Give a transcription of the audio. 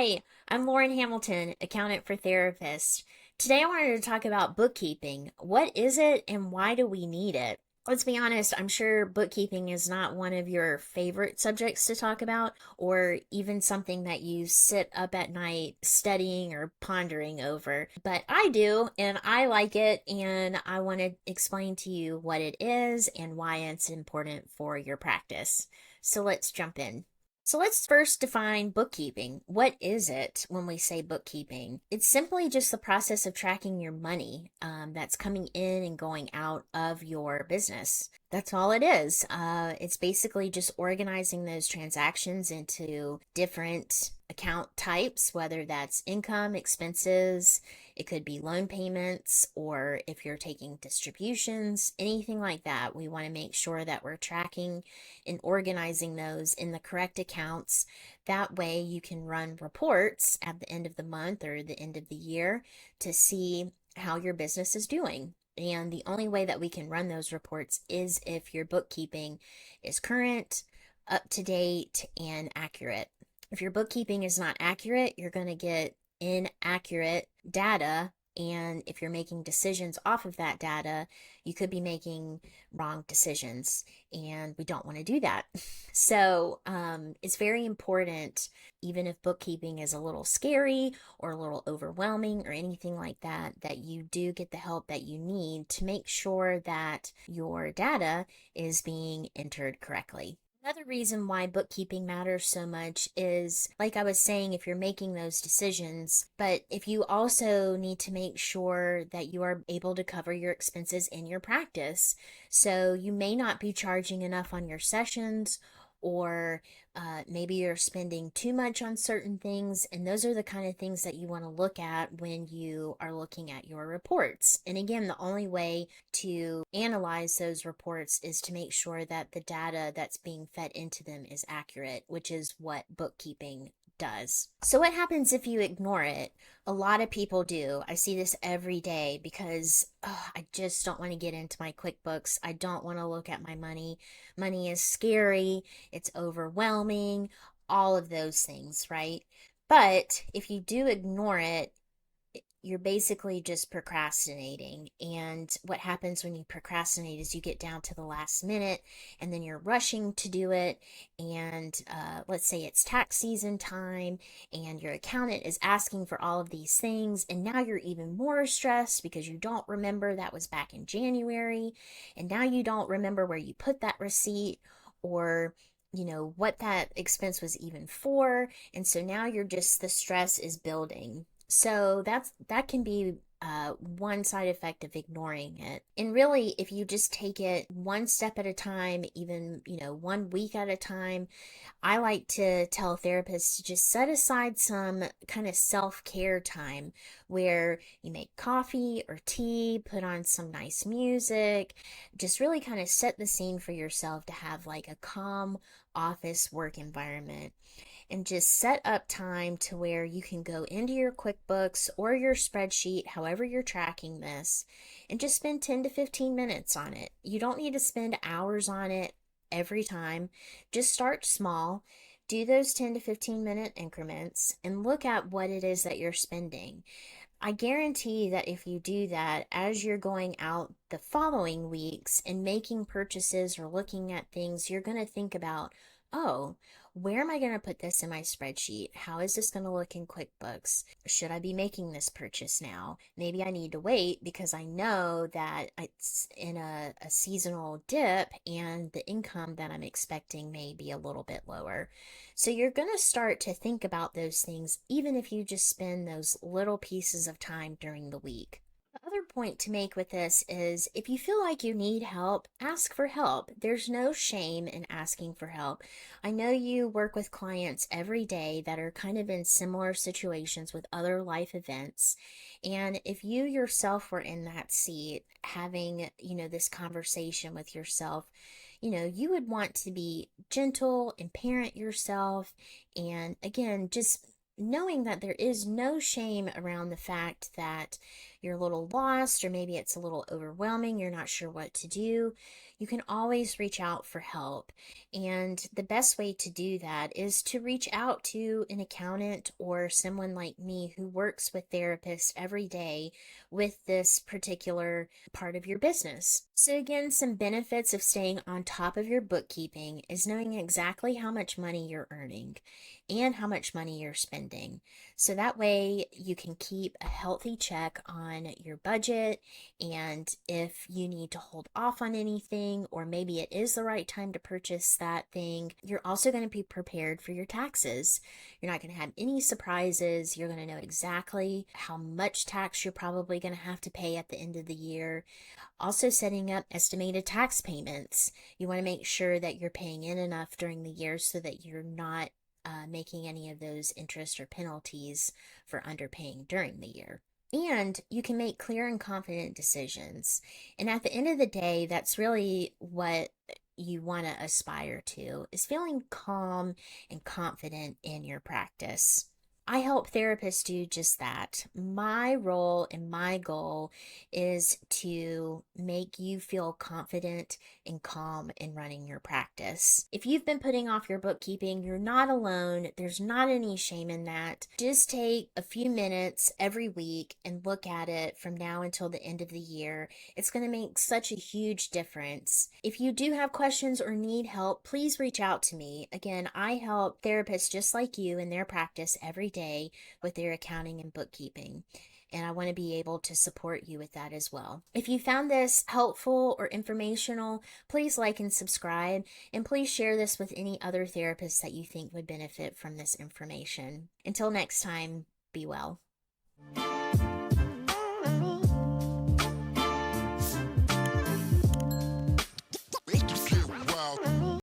Hi, I'm Lauren Hamilton, accountant for therapists. Today I wanted to talk about bookkeeping. What is it and why do we need it? Let's be honest, I'm sure bookkeeping is not one of your favorite subjects to talk about, or even something that you sit up at night studying or pondering over. But I do, and I like it, and I want to explain to you what it is and why it's important for your practice. So let's jump in. So let's first define bookkeeping. What is it when we say bookkeeping? It's simply just the process of tracking your money that's coming in and going out of your business. That's all it is. It's basically just organizing those transactions into different account types, whether that's income, expenses, it could be loan payments, or if you're taking distributions, anything like that. We want to make sure that we're tracking and organizing those in the correct accounts. That way you can run reports at the end of the month or the end of the year to see how your business is doing. And the only way that we can run those reports is if your bookkeeping is current, up to date, and accurate. If your bookkeeping is not accurate, you're going to get inaccurate data. And if you're making decisions off of that data, you could be making wrong decisions. And we don't want to do that. So it's very important, even if bookkeeping is a little scary or a little overwhelming or anything like that, that you do get the help that you need to make sure that your data is being entered correctly. Another reason why bookkeeping matters so much is, like I was saying, if you're making those decisions, but if you also need to make sure that you are able to cover your expenses in your practice. So you may not be charging enough on your sessions, or maybe you're spending too much on certain things, and those are the kind of things that you want to look at when you are looking at your reports. And again, the only way to analyze those reports is to make sure that the data that's being fed into them is accurate, which is what bookkeeping does. So what happens if you ignore it? A lot of people do. I see this every day because I just don't want to get into my QuickBooks. I don't want to look at my money. Money is scary, it's overwhelming, all of those things, right? But if you do ignore it, you're basically just procrastinating. And what happens when you procrastinate is you get down to the last minute and then you're rushing to do it. And let's say it's tax season time and your accountant is asking for all of these things. And now you're even more stressed because you don't remember that was back in January. And now you don't remember where you put that receipt, or what that expense was even for. And so now you're just, the stress is building. So that can be one side effect of ignoring it. And really, if you just take it one step at a time, even 1 week at a time, I like to tell therapists to just set aside some kind of self-care time where you make coffee or tea, put on some nice music, just really kind of set the scene for yourself to have like a calm office work environment, and just set up time to where you can go into your QuickBooks or your spreadsheet, however you're tracking this, and just spend 10 to 15 minutes on it. You don't need to spend hours on it every time. Just start small. Do those 10 to 15 minute increments and look at what it is that you're spending. I guarantee that if you do that, as you're going out the following weeks and making purchases or looking at things, you're going to think about, oh, where am I going to put this in my spreadsheet? How is this going to look in QuickBooks? Should I be making this purchase now? Maybe I need to wait because I know that it's in a seasonal dip and the income that I'm expecting may be a little bit lower. So you're going to start to think about those things, even if you just spend those little pieces of time during the week. The other point to make with this is, if you feel like you need help, ask for help. There's no shame in asking for help. I know you work with clients every day that are kind of in similar situations with other life events. And if you yourself were in that seat, having, this conversation with yourself, you would want to be gentle and parent yourself. And again, just knowing that there is no shame around the fact that you're a little lost, or maybe it's a little overwhelming, you're not sure what to do, you can always reach out for help. And the best way to do that is to reach out to an accountant or someone like me who works with therapists every day with this particular part of your business. So, again, some benefits of staying on top of your bookkeeping is knowing exactly how much money you're earning and how much money you're spending. So that way you can keep a healthy check on your budget, and if you need to hold off on anything, or maybe it is the right time to purchase that thing, you're also going to be prepared for your taxes. You're not going to have any surprises. You're going to know exactly how much tax you're probably going to have to pay at the end of the year. Also, setting up estimated tax payments. You want to make sure that you're paying in enough during the year so that you're not making any of those interest or penalties for underpaying during the year. And you can make clear and confident decisions. And at the end of the day, that's really what you want to aspire to, is feeling calm and confident in your practice. I help therapists do just that. My role and my goal is to make you feel confident and calm in running your practice. If you've been putting off your bookkeeping, you're not alone. There's not any shame in that. Just take a few minutes every week and look at it from now until the end of the year. It's going to make such a huge difference. If you do have questions or need help, please reach out to me. Again, I help therapists just like you in their practice every day with their accounting and bookkeeping, and I want to be able to support you with that as well. If you found this helpful or informational, please like and subscribe, and please share this with any other therapists that you think would benefit from this information. Until next time, be well.